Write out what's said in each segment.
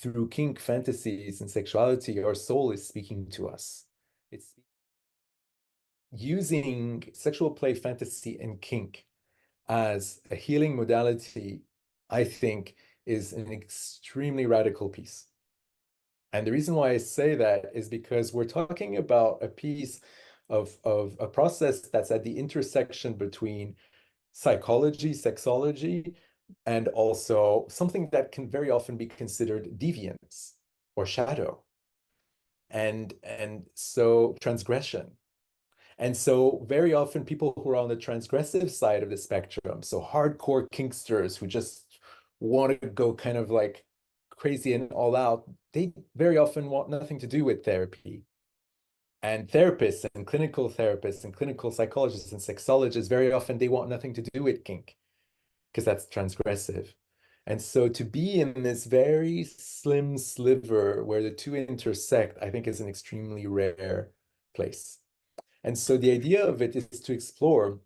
through kink, fantasies, and sexuality, our soul is speaking to us. It's using sexual play, fantasy, and kink as a healing modality, I think, is an extremely radical piece. And the reason why I say that is because we're talking about a piece of a process that's at the intersection between psychology, sexology, and also something that can very often be considered deviance or shadow. And so transgression. And so very often people who are on the transgressive side of the spectrum, so hardcore kinksters who just want to go kind of like crazy and all out, they very often want nothing to do with therapy. And therapists and clinical psychologists and sexologists, very often they want nothing to do with kink because that's transgressive. And so to be in this very slim sliver where the two intersect, I think is an extremely rare place. And so the idea of it is to explore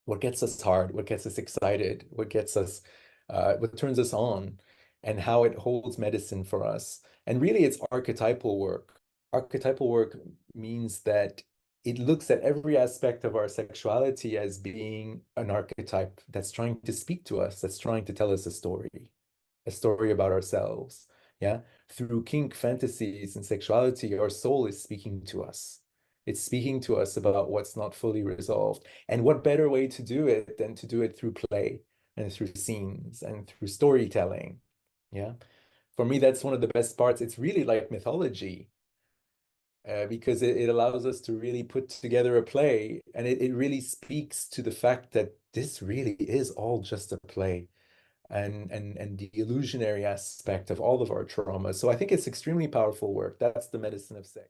what gets us hard, what gets us excited, what turns us on, and how it holds medicine for us. And really, it's archetypal work. Archetypal work means that it looks at every aspect of our sexuality as being an archetype that's trying to speak to us, that's trying to tell us a story about ourselves. Yeah. Through kink, fantasies, and sexuality, our soul is speaking to us. It's speaking to us about what's not fully resolved. And what better way to do it than to do it through play and through scenes and through storytelling? Yeah. For me, that's one of the best parts. It's really like mythology, because it allows us to really put together a play, and it really speaks to the fact that this really is all just a play and the illusionary aspect of all of our traumas. So I think it's extremely powerful work. That's the medicine of sex.